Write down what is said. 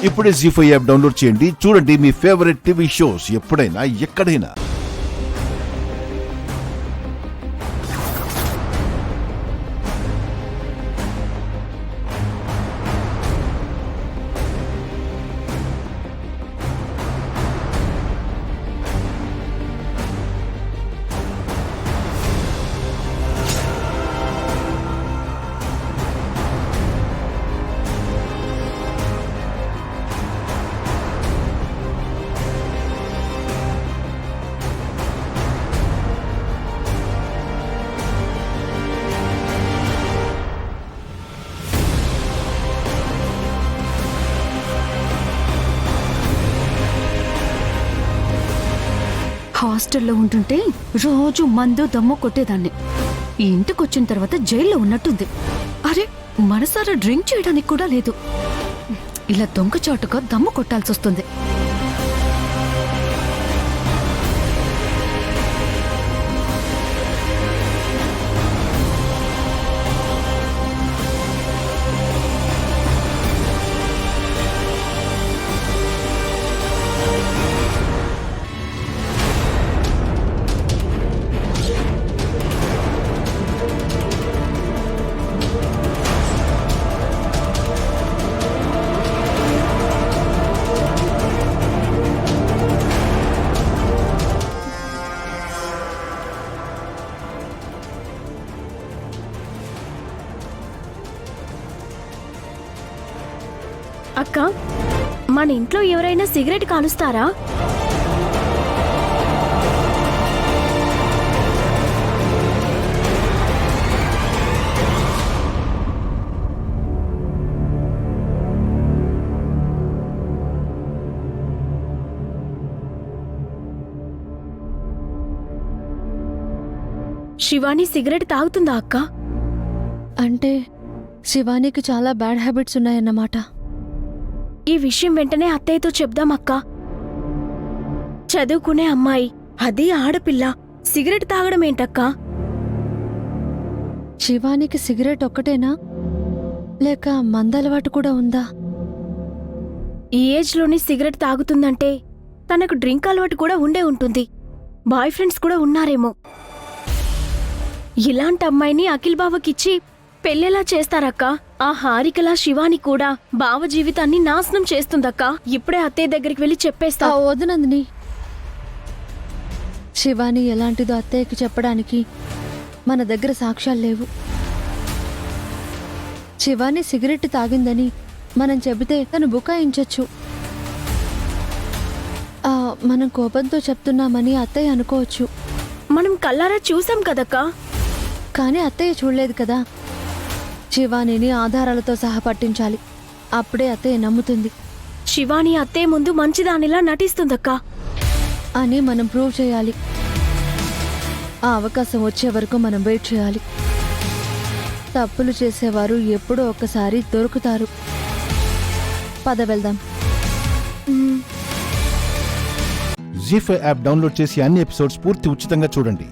ఇప్పుడే జీ5 app download చేయండి. చూడండి మీ ఫేవరెట్ టీవీ షోస్ ఎప్పుడైనా ఎక్కడైనా. హాస్టల్లో ఉంటుంటే రోజు మందు దమ్ము కొట్టేదాన్ని. ఈ ఇంటికొచ్చిన తర్వాత జైల్లో ఉన్నట్టుంది. అరే, మనసారా డ్రింక్ చేయడానికి కూడా లేదు. ఇలా దొంగచాటుగా దమ్ము కొట్టాల్సి వస్తుంది. అక్క, మన ఇంట్లో ఎవరైనా సిగరెట్ కాలుస్తారా? శివాని సిగరెట్ తాగుతుందా అక్క? అంటే శివానికి చాలా బ్యాడ్ హ్యాబిట్స్ ఉన్నాయన్నమాట. ఈ విషయం వెంటనే అత్తయ్యతో చెప్దాం అక్క. చదువుకునే అమ్మాయి, అది ఆడపిల్ల, సిగరెట్ తాగడం ఏంటక్కా? శివానికి సిగరెట్ ఒక్కటేనా, లేక మందలవాటు కూడా ఉందా? ఈ ఏజ్లోని సిగరెట్ తాగుతుందంటే తనకు డ్రింక్ అలవాటు కూడా ఉండే ఉంటుంది. బాయ్ ఫ్రెండ్స్ కూడా ఉన్నారేమో. ఇలాంటి అమ్మాయిని అఖిల్ బావకిచ్చి పెళ్ళేలా చేస్తారక్కా? ఆ హారికలా శివాని కూడా బావ జీవితాన్ని నాశనం చేస్తుందక్కా. ఇప్పుడే అత్తయ్య దగ్గరికి వెళ్ళి చెప్పేస్తా. వద్దు నందిని, శివాని ఎలాంటిదో అత్తయ్యకి చెప్పడానికి మన దగ్గర సాక్ష్యాలు లేవు. శివాని సిగరెట్ తాగిందని మనం చెబితే తను బుకాయించొచ్చు. మనం కోపంతో చెప్తున్నామని అత్తయ్య అనుకోవచ్చు. మనం కల్లారా చూసాం కదక్కా. కానీ అత్తయ్య చూడలేదు కదా. శివానిని ఆధారాలతో సహా పట్టించాలి. అప్పుడే అత్తయ్య నమ్ముతుంది. శివాని అత్తయ్య ముందు మంచిదానిలా నటిస్తుందక్కా అని మనం ప్రూవ్ చేయాలి. ఆ అవకాశం వచ్చే వరకు మనం వెయిట్ చేయాలి. తప్పులు చేసేవారు ఎప్పుడో ఒకసారి దొరుకుతారు. పద వెళ్దాం. జీ5 యాప్ డౌన్లోడ్ చేసి అన్ని ఎపిసోడ్స్ పూర్తి ఉచితంగా చూడండి.